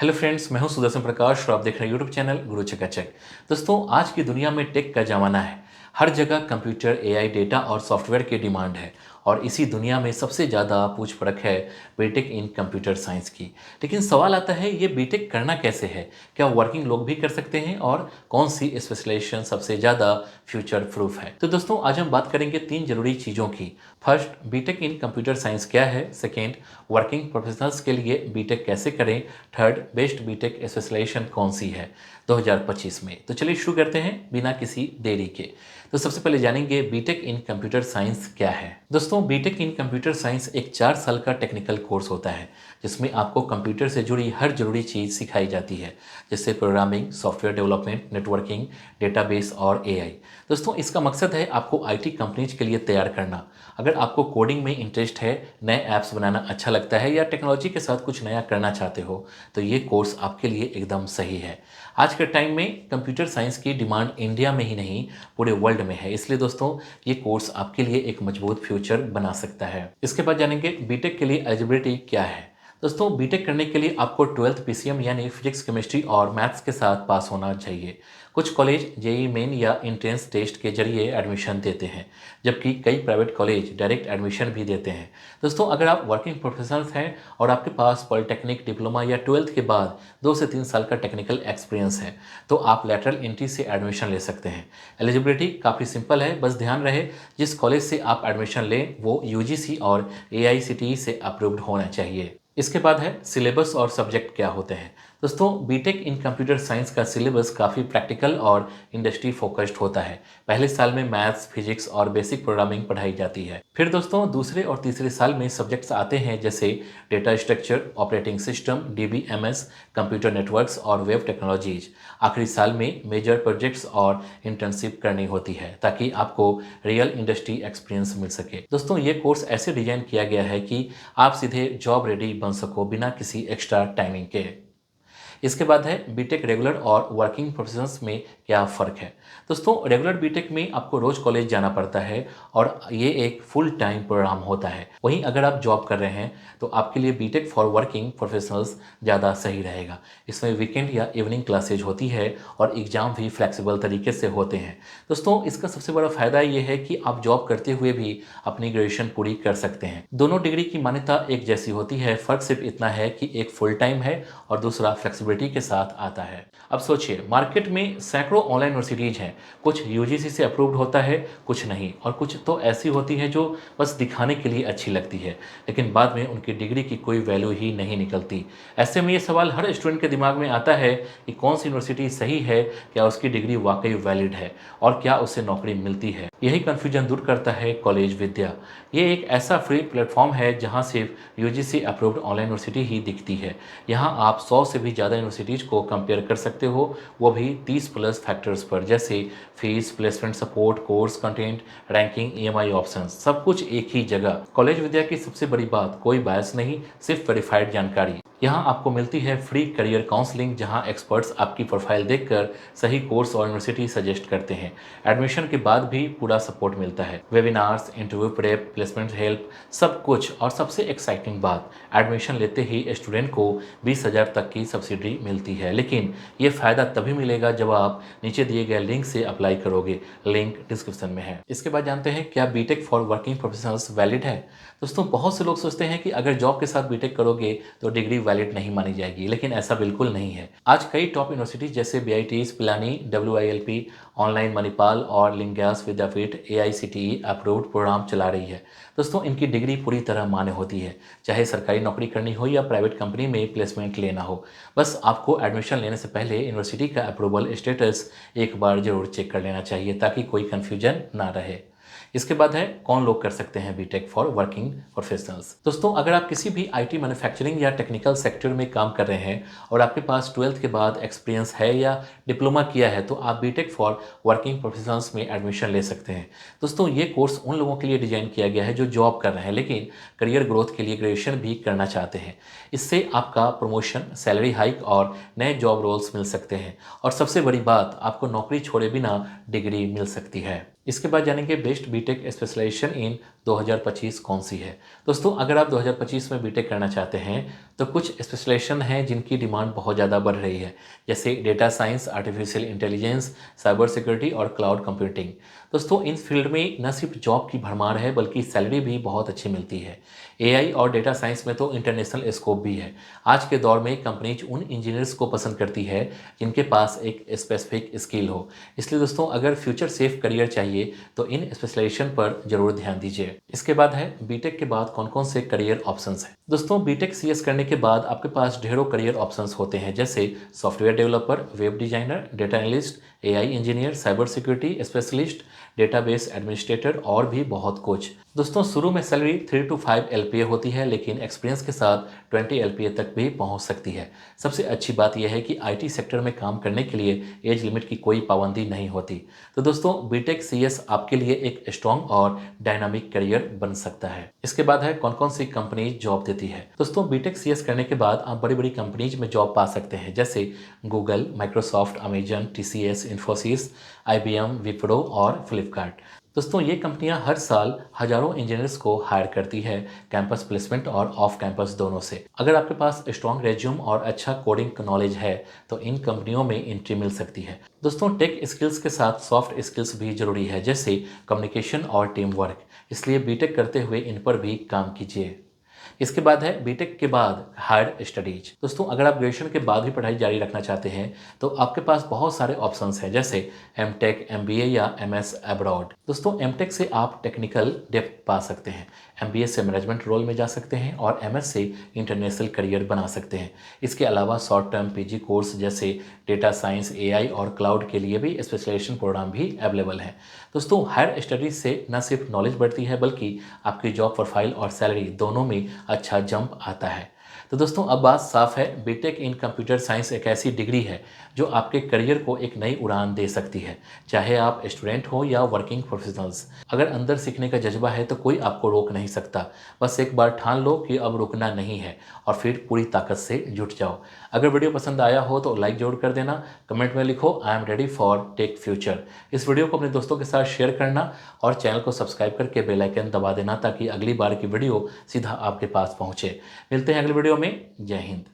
Hello friends, मैं हूं सुदर्शन प्रकाश और आप देख रहे हैं यूट्यूब चैनल गुरु चकाचक। दोस्तों, आज की दुनिया में टेक का ज़माना है। हर जगह कंप्यूटर, एआई, डेटा और सॉफ्टवेयर की डिमांड है और इसी दुनिया में सबसे ज़्यादा पूछ परख है बीटेक इन कंप्यूटर साइंस की। लेकिन सवाल आता है, ये बीटेक करना कैसे है? क्या वर्किंग लोग भी कर सकते हैं और कौन सी स्पेशलाइजेशन सबसे ज़्यादा फ्यूचर प्रूफ है? तो दोस्तों, आज हम बात करेंगे 3 जरूरी चीज़ों की। First, BTech in computer science क्या है? सेकेंड, वर्किंग प्रोफेशनल्स के लिए बीटेक कैसे करें? थर्ड, बेस्ट बीटेक स्पेशलाइजेशन कौन सी है 2025 में? तो चलिए शुरू करते हैं बिना किसी देरी के। तो सबसे पहले जानेंगे बीटेक इन कंप्यूटर साइंस क्या है। दोस्तों, बीटेक इन कंप्यूटर साइंस एक 4 साल का टेक्निकल कोर्स होता है जिसमें आपको कंप्यूटर से जुड़ी हर जरूरी चीज़ सिखाई जाती है, जैसे programming, software development, networking, database और एआई। दोस्तों, इसका मकसद है आपको आईटी कंपनीज के लिए तैयार करना। अगर आपको कोडिंग में इंटरेस्ट है, नए ऐप्स बनाना अच्छा लगता है या टेक्नोलॉजी के साथ कुछ नया करना चाहते हो, तो ये कोर्स आपके लिए एकदम सही है। आज के टाइम में कंप्यूटर साइंस की डिमांड इंडिया में ही नहीं, पूरे वर्ल्ड में है। इसलिए दोस्तों, ये कोर्स आपके लिए एक मजबूत फ्यूचर बना सकता है। इसके बाद जानेंगे बीटेक के लिए एलिजिबिलिटी क्या है। दोस्तों, बीटेक करने के लिए आपको 12th पीसीएम यानी फिजिक्स, केमिस्ट्री और मैथ्स के साथ पास होना चाहिए। कुछ कॉलेज जेईई मेन या एंट्रेंस टेस्ट के जरिए एडमिशन देते हैं, जबकि कई प्राइवेट कॉलेज डायरेक्ट एडमिशन भी देते हैं। दोस्तों, अगर आप वर्किंग प्रोफेशनल्स हैं और आपके पास पॉलिटेक्निक, डिप्लोमा या 12th के बाद 2 से 3 साल का टेक्निकल एक्सपीरियंस है, तो आप लैटरल एंट्री से एडमिशन ले सकते हैं। एलिजिबिलिटी काफ़ी सिंपल है, बस ध्यान रहे जिस कॉलेज से आप एडमिशन लें वो यूजीसी और एआईसीटीई से अप्रूव्ड होना चाहिए। इसके बाद है सिलेबस और सब्जेक्ट क्या होते हैं। दोस्तों, बीटेक इन कंप्यूटर साइंस का सिलेबस काफ़ी प्रैक्टिकल और इंडस्ट्री फोकस्ड होता है। पहले साल में मैथ्स, फिजिक्स और बेसिक प्रोग्रामिंग पढ़ाई जाती है। फिर दोस्तों, दूसरे और तीसरे साल में सब्जेक्ट्स आते हैं जैसे data structure, operating system, DBMS, computer networks और वेब टेक्नोलॉजीज। आखिरी साल में मेजर प्रोजेक्ट्स और इंटर्नशिप करनी होती है ताकि आपको रियल इंडस्ट्री एक्सपीरियंस मिल सके। दोस्तों, ये कोर्स ऐसे डिजाइन किया गया है कि आप सीधे जॉब रेडी बन सको बिना किसी एक्स्ट्रा टाइमिंग के। इसके बाद है बीटेक रेगुलर और वर्किंग प्रोफेशंस में क्या फ़र्क है। दोस्तों, रेगुलर बीटेक में आपको रोज़ कॉलेज जाना पड़ता है और ये एक फुल टाइम प्रोग्राम होता है। वहीं अगर आप जॉब कर रहे हैं तो आपके लिए बीटेक फॉर वर्किंग प्रोफेशनल्स ज़्यादा सही रहेगा। इसमें वीकेंड या इवनिंग क्लासेज होती है और एग्ज़ाम भी फ्लेक्सिबल तरीके से होते हैं। दोस्तों, इसका सबसे बड़ा फ़ायदा ये है कि आप जॉब करते हुए भी अपनी ग्रेजुएशन पूरी कर सकते हैं। दोनों डिग्री की मान्यता एक जैसी होती है, फ़र्क सिर्फ इतना है कि एक फुल टाइम है और दूसरा फ्लेक्सिबिलिटी के साथ आता है। अब सोचिए, मार्केट में सैकड़ों ऑनलाइन यूनिवर्सिटीज हैं। कुछ यूजीसी से अप्रूव्ड होता है, कुछ नहीं, और कुछ तो ऐसी होती है जो बस दिखाने के लिए अच्छी लगती है, लेकिन बाद में उनकी डिग्री की कोई वैल्यू ही नहीं निकलती। ऐसे में ये सवाल हर स्टूडेंट के दिमाग में आता है कि कौन सी यूनिवर्सिटी सही है, क्या उसकी डिग्री वाकई वैलिड है और क्या उससे नौकरी मिलती है। यही कन्फ्यूजन दूर करता है कॉलेज विद्या। ये एक ऐसा फ्री प्लेटफॉर्म है जहाँ सिर्फ यूजीसी अप्रूव्ड ऑनलाइन यूनिवर्सिटी ही दिखती है। यहाँ आप 100 से भी ज़्यादा यूनिवर्सिटीज़ को कंपेयर कर सकते हो, वो भी 30 प्लस फैक्टर्स पर, जैसे fees, placement support, course content, ranking, EMI options, सब कुछ एक ही जगह। कॉलेज विद्या की सबसे बड़ी बात, कोई बायस नहीं, सिर्फ वेरीफाइड जानकारी। यहाँ आपको मिलती है फ्री करियर काउंसलिंग जहाँ एक्सपर्ट्स आपकी प्रोफाइल देखकर सही कोर्स और यूनिवर्सिटी सजेस्ट करते हैं। एडमिशन के बाद भी पूरा सपोर्ट मिलता है, webinars, interview prep, placement help, सब कुछ। और सबसे एक्साइटिंग बात, एडमिशन लेते ही स्टूडेंट को 20,000 तक की सब्सिडी मिलती है। लेकिन ये फ़ायदा तभी मिलेगा जब आप नीचे दिए गए लिंक से अप्लाई करोगे, लिंक डिस्क्रिप्शन में है। इसके बाद जानते हैं क्या BTech for working professionals valid है। दोस्तों, बहुत से लोग सोचते हैं कि अगर जॉब के साथ बीटेक करोगे तो डिग्री वैलिड नहीं मानी जाएगी, लेकिन ऐसा बिल्कुल नहीं है। आज कई टॉप यूनिवर्सिटीज जैसे बीआईटीज, पिलानी, डब्ल्यूआईएलपी, ऑनलाइन मणिपाल और लिंगयास विद्यापीठ एआईसीटीई अप्रूव्ड प्रोग्राम चला रही है। दोस्तों, इनकी डिग्री पूरी तरह मान्य होती है, चाहे सरकारी नौकरी करनी हो या प्राइवेट कंपनी में प्लेसमेंट लेना हो। बस आपको एडमिशन लेने से पहले यूनिवर्सिटी का अप्रूवल स्टेटस एक बार जरूर चेक कर लेना चाहिए ताकि कोई कन्फ्यूजन ना रहे। इसके बाद है कौन लोग कर सकते हैं बीटेक फॉर वर्किंग प्रोफेशनल्स। दोस्तों, अगर आप किसी भी आईटी, मैन्युफैक्चरिंग या टेक्निकल सेक्टर में काम कर रहे हैं और आपके पास 12th के बाद एक्सपीरियंस है या डिप्लोमा किया है, तो आप बीटेक फॉर वर्किंग प्रोफेशनल्स में एडमिशन ले सकते हैं। दोस्तों, ये कोर्स उन लोगों के लिए डिजाइन किया गया है जो जॉब कर रहे हैं लेकिन करियर ग्रोथ के लिए ग्रेजुएशन भी करना चाहते हैं। इससे आपका प्रमोशन, सैलरी हाइक और नए जॉब रोल्स मिल सकते हैं, और सबसे बड़ी बात, आपको नौकरी छोड़े बिना डिग्री मिल सकती है। इसके बाद जानेंगे बेस्ट बीटेक स्पेशलाइजेशन इन 2025 कौन सी है। दोस्तों अगर आप 2025 में बीटेक करना चाहते हैं तो कुछ स्पेशलाइजेशन हैं जिनकी डिमांड बहुत ज़्यादा बढ़ रही है, जैसे data science, artificial intelligence, cyber security और क्लाउड कंप्यूटिंग। दोस्तों इन फील्ड में न सिर्फ जॉब की भरमार है बल्कि सैलरी भी बहुत अच्छी मिलती है। एआई और डेटा साइंस में तो इंटरनेशनल स्कोप भी है। आज के दौर में कंपनीज उन इंजीनियर्स को पसंद करती है जिनके पास एक स्पेसिफिक स्किल हो। इसलिए दोस्तों अगर फ्यूचर सेफ करियर चाहिए तो इन स्पेशलाइजेशन पर जरूर ध्यान दीजिए। इसके बाद है बीटेक के बाद कौन कौन से करियर ऑप्शंस हैं। दोस्तों बीटेक सीएस करने के बाद आपके पास ढेरों करियर ऑप्शंस होते हैं, जैसे software developer, web designer, data analyst, AI engineer, cyber security specialist, database administrator और भी बहुत कुछ। दोस्तों शुरू में सैलरी 3 to 5 एलपीए होती है, लेकिन एक्सपीरियंस के साथ 20 एलपीए तक भी पहुंच सकती है। सबसे अच्छी बात यह है कि आईटी सेक्टर में काम करने के लिए एज लिमिट की कोई पाबंदी नहीं होती। तो दोस्तों बीटेक सीएस आपके लिए एक स्ट्रॉन्ग और डायनामिक करियर बन सकता है। इसके बाद है कौन कौन सी कंपनी जॉब देती है। दोस्तों बीटेक सीएस करने के बाद आप बड़ी बड़ी कंपनीज में जॉब पा सकते हैं, जैसे Google, Microsoft, Amazon, TCS, Infosys, IBM, Wipro और फ्लिपकार्ट। दोस्तों ये कंपनियां हर साल हजारों इंजीनियर्स को हायर करती है, कैंपस प्लेसमेंट और ऑफ कैंपस दोनों से। अगर आपके पास स्ट्रॉन्ग रेज्यूम और अच्छा कोडिंग नॉलेज है तो इन कंपनियों में एंट्री मिल सकती है। दोस्तों टेक स्किल्स के साथ सॉफ्ट स्किल्स भी जरूरी है, जैसे कम्युनिकेशन और टीम वर्क। इसलिए बीटेक करते हुए इन पर भी काम कीजिए। इसके बाद है बीटेक के बाद हायर स्टडीज। दोस्तों अगर आप ग्रेजुएशन के बाद भी पढ़ाई जारी रखना चाहते हैं तो आपके पास बहुत सारे ऑप्शंस हैं, जैसे एमटेक, एमबीए या एमएस अब्रॉड। दोस्तों एमटेक से आप टेक्निकल डेप्थ पा सकते हैं, एमबीए से मैनेजमेंट रोल में जा सकते हैं और एमएस से इंटरनेशनल करियर बना सकते हैं। इसके अलावा शॉर्ट टर्म पीजी कोर्स जैसे डेटा साइंस, एआई और क्लाउड के लिए भी स्पेशलाइजेशन प्रोग्राम भी अवेलेबल हैं। दोस्तों हायर स्टडीज से न सिर्फ नॉलेज बढ़ती है बल्कि आपकी जॉब प्रोफाइल और सैलरी दोनों में अच्छा जंप आता है। तो दोस्तों अब बात साफ है, बीटेक इन कंप्यूटर साइंस एक ऐसी डिग्री है जो आपके करियर को एक नई उड़ान दे सकती है, चाहे आप स्टूडेंट हो या वर्किंग प्रोफेशनल्स। अगर अंदर सीखने का जज्बा है तो कोई आपको रोक नहीं सकता। बस एक बार ठान लो कि अब रुकना नहीं है और फिर पूरी ताकत से जुट जाओ। अगर वीडियो पसंद आया हो तो लाइक जरूर कर देना, कमेंट में लिखो I am ready for tech future. इस वीडियो को अपने दोस्तों के साथ शेयर करना और चैनल को सब्सक्राइब करके बेल आइकन दबा देना ताकि अगली बार की वीडियो सीधा आपके पास पहुंचे। मिलते हैं अगली वीडियो में। जय हिंद।